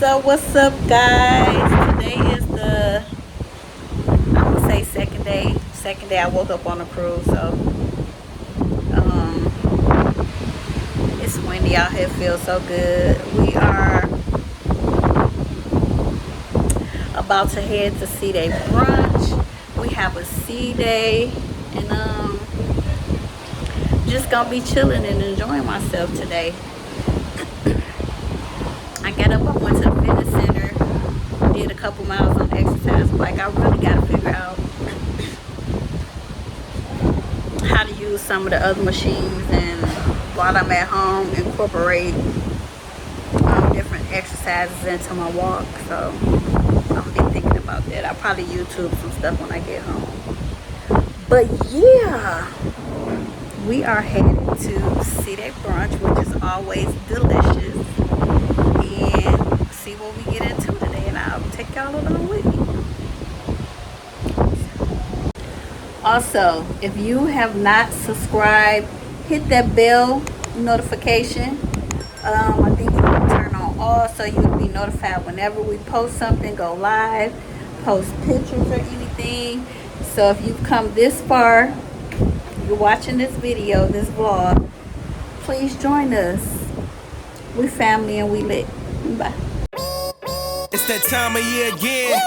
What's up, guys? Today is the, I would say, second day I woke up on a cruise. So it's windy out here, feels so good. We are about to head to sea day brunch. We have a sea day, and just gonna be chilling and enjoying myself today. I got up, I went to the fitness center, did a couple miles on the exercise bike. I really got to figure out how to use some of the other machines, and while I'm at home, incorporate different exercises into my walk. So I'm be thinking about that. I'll probably YouTube some stuff when I get home. But yeah, we are headed to sea day brunch, which is always delicious. And see what we get into today, and I'll take y'all along with me. Also, if you have not subscribed, hit that bell notification. I think you can turn on all so you'll be notified whenever we post something, go live, post pictures or anything. So if you've come this far, you're watching this video, this vlog, please join us. We family and we lit. Bye. It's that time of year again.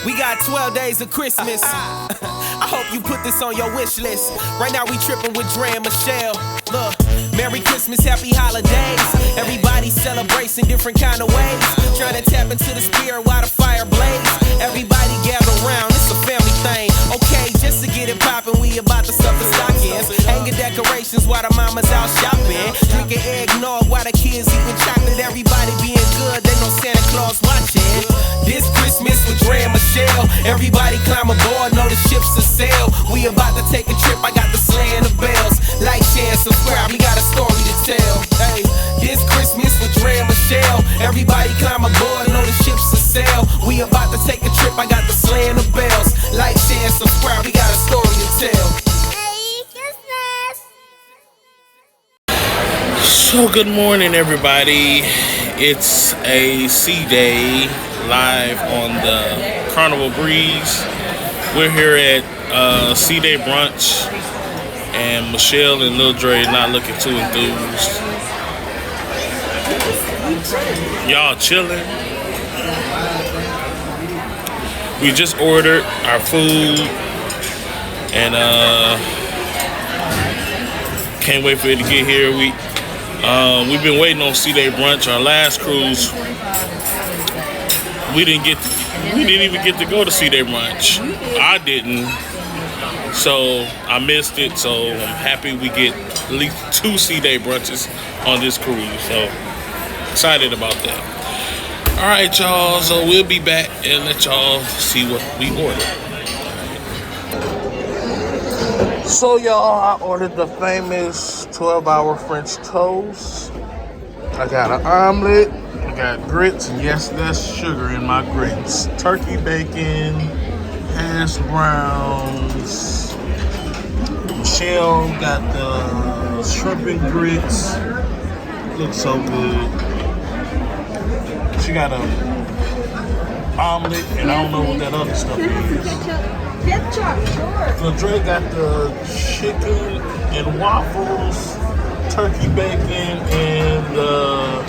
We got 12 days of Christmas. I hope you put this on your wish list. Right now we tripping with Dre and Michelle. Look, Merry Christmas, Happy Holidays. Everybody celebrates in different kind of ways. Trying to tap into the spirit while the fire blaze. Everybody gather around, it's a family thing. Okay, just to get it poppin', we about to stuff the stockings. Hanging decorations while the mama's out shopping. Drinking eggnog while the kids eating chocolate. Everybody being good, they know Santa Claus watching. This Christmas with Dre and Michelle. Everybody climb aboard, know the ship's a sail. We about to take a trip, I got the sleigh and the bells. Like, share, subscribe, we got a story to tell. Hey, this Christmas with Dre and Michelle. Everybody climb aboard, know the ship's a sail. We about to take a trip, I got the sleigh and the bells. Like, share, subscribe, we got a story to tell. Merry Christmas! So good morning, everybody. It's a sea day live on the Carnival Breeze. We're here at sea day brunch, and Michelle and Lil Dre not looking too enthused. Y'all chilling. We just ordered our food, and can't wait for it to get here. We've been waiting on sea day brunch. Our last cruise, we didn't even get to go to sea day brunch. I didn't, so I missed it. So I'm happy we get at least 2 sea day brunches on this cruise. So excited about that. All right, y'all. So we'll be back and let y'all see what we ordered. So y'all, I ordered the famous 12-hour French toast. I got an omelet, I got grits, and yes, there's sugar in my grits. Turkey bacon, hash browns. Michelle got the shrimp and grits. Looks so good. She got an omelet, and I don't know what that other stuff is. So Dre got the chicken and waffles, turkey bacon, and the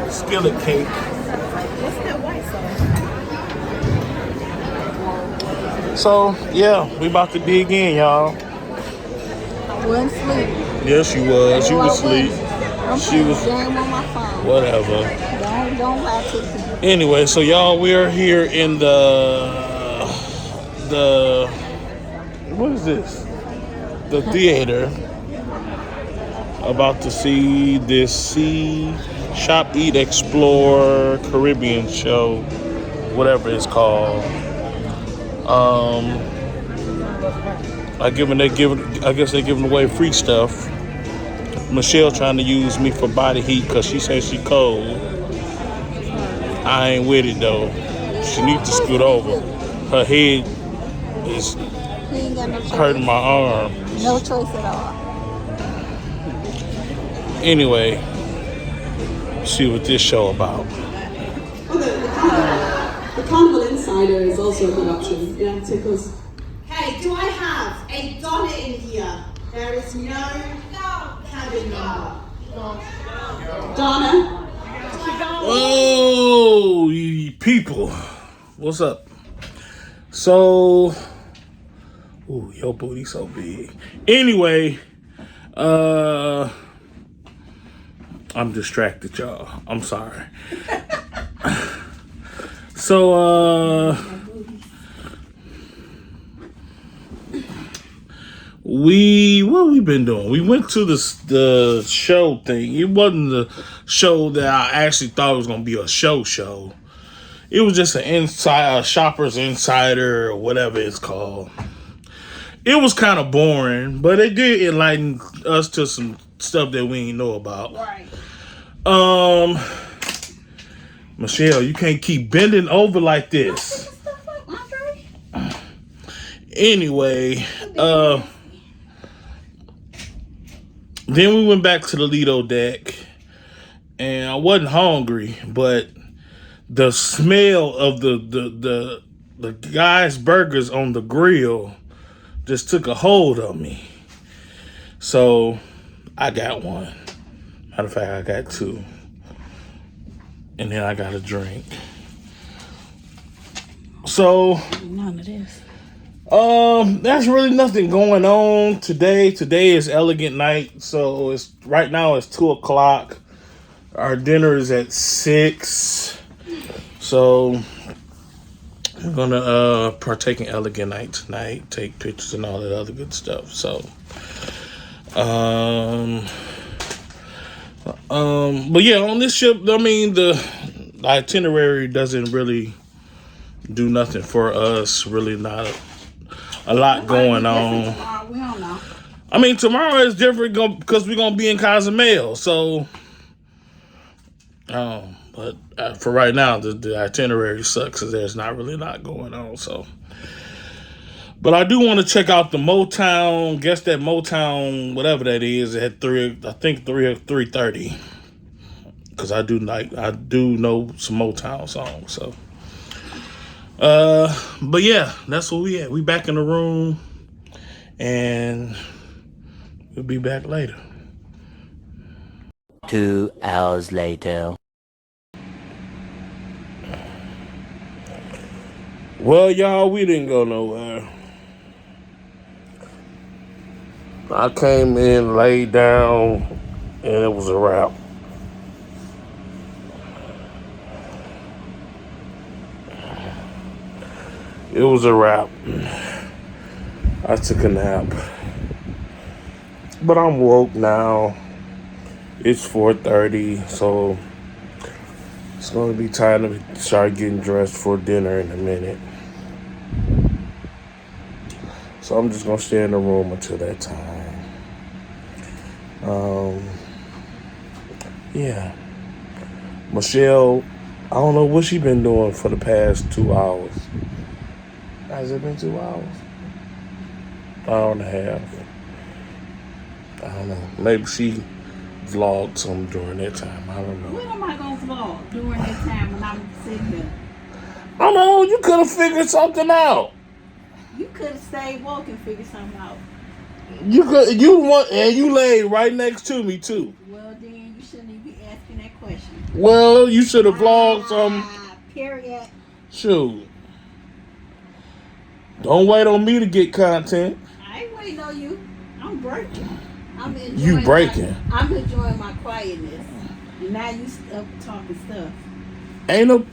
skillet cake. What's that white sauce? So yeah, we about to dig in, y'all. I wasn't asleep. Yeah, she was. She was asleep. She was game on my phone. Whatever. Don't lie to me. Anyway, so y'all, we are here in the what is this? The theater. About to see this See, Shop, Eat, Explore Caribbean show, whatever it's called. I guess they're giving away free stuff. Michelle trying to use me for body heat because she says she cold. I ain't with it though. She needs to scoot over. Her head is hurting my arm. No choice at all. Anyway, see what this show about. Carnival Insider is also a good option. Yeah, tickles. Hey, do I have a Donna in here? There is no cabin number. Donna. Oh, you people. What's up? So, ooh, your booty so big. Anyway, I'm distracted, y'all. I'm sorry. So, what we been doing? We went to the show thing. It wasn't the show that I actually thought it was gonna be a show. It was just a shopper's insider or whatever it's called. It was kind of boring, but it did enlighten us to some stuff that we didn't know about. Right. Michelle, you can't keep bending over like this. Anyway, then we went back to the Lido deck, and I wasn't hungry, but the smell of the guy's burgers on the grill just took a hold of me. So I got one. Matter of fact, I got two. And then I got a drink. So None of this. there's really nothing going on today. Today is elegant night. So right now it's 2:00. Our dinner is at 6. So we're gonna partake in elegant night tonight, take pictures and all that other good stuff. So but yeah, on this ship, I mean, the itinerary doesn't really do nothing for us. Really not a lot going on. We don't know. I mean, tomorrow is different because we're going to be in Cozumel. So, but for right now, the itinerary sucks because there's not really a lot going on. So, but I do want to check out the Motown. Guess that Motown, whatever that is, at 3 or 3:30. Because I do know some Motown songs. So, but yeah, that's where we at. We back in the room, and we'll be back later. 2 hours later. Well, y'all, we didn't go nowhere. I came in, laid down, and it was a wrap. It was a wrap. I took a nap. But I'm woke now. It's 4:30, so it's going to be time to start getting dressed for dinner in a minute. So I'm just going to stay in the room until that time. Yeah. Michelle, I don't know what she been doing for the past 2 hours. Has it been 2 hours? Hour and a half. I don't know. Maybe she vlogged some during that time. I don't know. When am I going to vlog during this time when I'm sitting here? I don't know. You could have figured something out. You could have stayed woke and figured something out. You laid right next to me too. Well, then you shouldn't even be asking that question. Well, you should have vlogged some. Period. Shoot. Don't wait on me to get content. I ain't waiting on you. I'm breaking. I'm enjoying You breaking. I'm enjoying my quietness. And now you up talking stuff. Ain't no.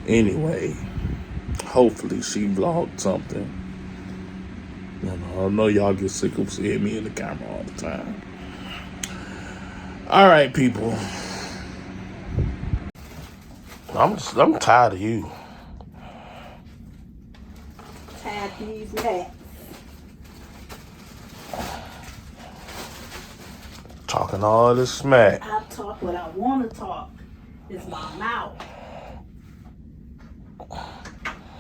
Anyway, hopefully she vlogged something. I know y'all get sick of seeing me in the camera all the time. All right, people. I'm tired of you. Tired of these nuts. Talking all this smack. I talk what I want to talk. It's my mouth.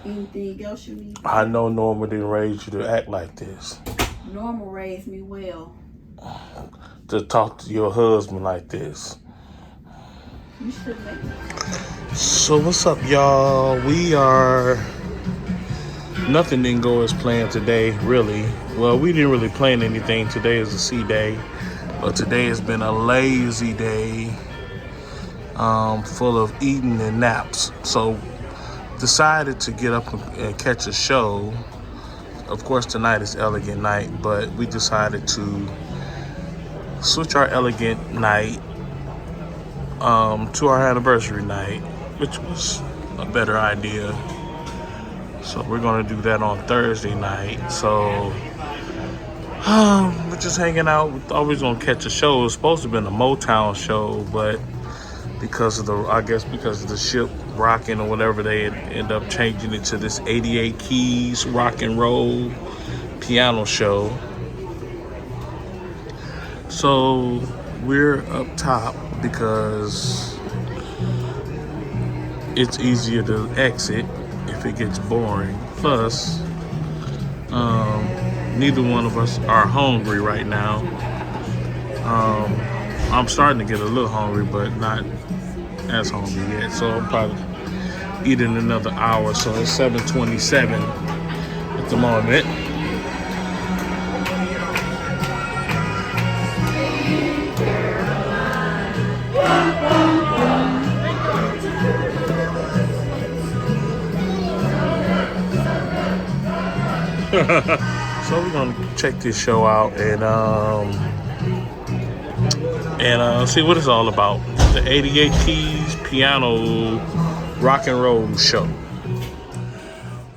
Anything else you need? I know Norma didn't raise you to act like this. Norma raised me well. to talk to your husband like this. So what's up, y'all? Nothing didn't go as planned today, really. Well, we didn't really plan anything. Today is a C day, but today has been a lazy day, full of eating and naps. So decided to get up and catch a show. Of course, tonight is Elegant Night, but we decided to switch our Elegant Night to our anniversary night, which was a better idea. So we're gonna do that on Thursday night. So we're just hanging out. We thought we was gonna catch a show. It was supposed to have been a Motown show, but because of the ship rocking or whatever, they end up changing it to this 88 keys rock and roll piano show. So we're up top because it's easier to exit if it gets boring. Plus, neither one of us are hungry right now. I'm starting to get a little hungry, but not as hungry yet. So I'm probably eating another hour. So it's 7:27 at the moment. So we're gonna check this show out and see what it's all about. The 88 Keys Piano Rock and Roll Show.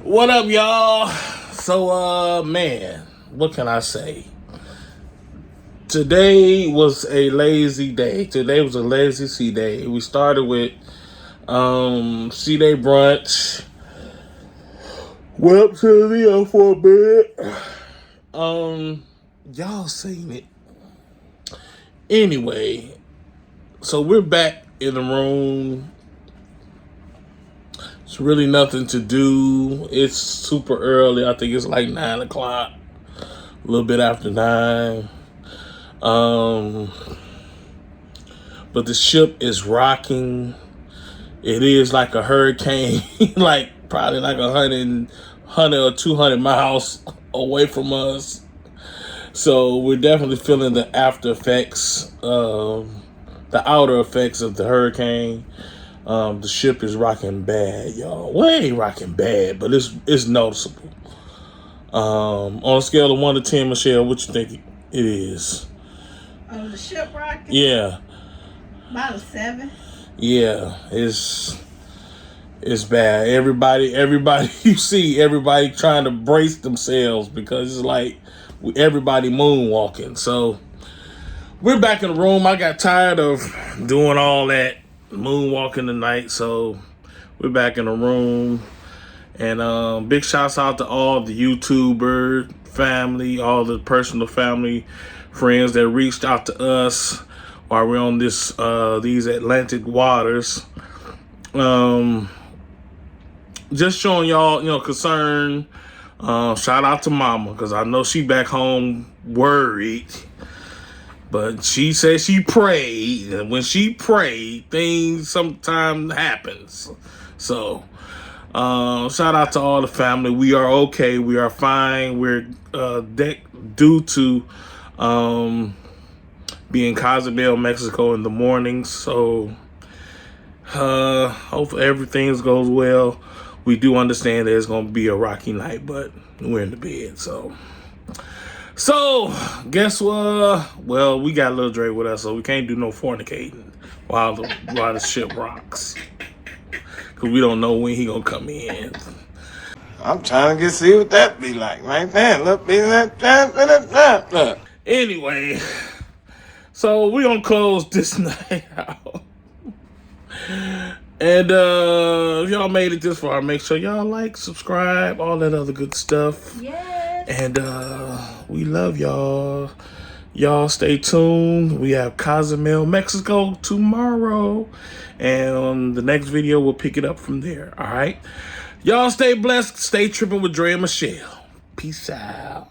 What up, y'all? So man, what can I say? Today was a lazy day. Today was a lazy C day. We started with C day brunch. Went up to the for a bit. Y'all seen it. Anyway, so we're back in the room. It's really nothing to do. It's super early. I think it's like 9 o'clock. A little bit after 9. But the ship is rocking. It is like a hurricane, like probably like 100 or 200 miles away from us. So we're definitely feeling the after effects, the outer effects of the hurricane. The ship is rocking bad, y'all. Well, it ain't rocking bad, but it's noticeable. On a scale of 1 to 10, Michelle, what you think it is? Oh, the ship rocking? Yeah. About a 7. Yeah, it's bad. Everybody you see, everybody trying to brace themselves because it's like everybody moonwalking. So we're back in the room. I got tired of doing all that moonwalking tonight, so we're back in the room. And big shouts out to all the YouTuber family, all the personal family friends that reached out to us while we're on these Atlantic waters. Just showing y'all, concern. Shout out to Mama, because I know she back home worried. But she said she prayed, and when she prayed, things sometimes happens. So, shout out to all the family. We are okay. We are fine. We're due to be in Cozumel, Mexico in the morning. So, hopefully everything goes well. We do understand that it's going to be a rocky night, but we're in the bed. So guess what? Well, we got Lil Dre with us, so we can't do no fornicating while the ship rocks. Because we don't know when he going to come in. I'm trying to see what that be like right there. Look. Anyway, so we're going to close this night out. And if y'all made it this far, make sure y'all like, subscribe, all that other good stuff. Yes. And we love y'all. Y'all stay tuned. We have Cozumel, Mexico tomorrow. And on the next video, we'll pick it up from there. All right? Y'all stay blessed. Stay tripping with Dre and Michelle. Peace out.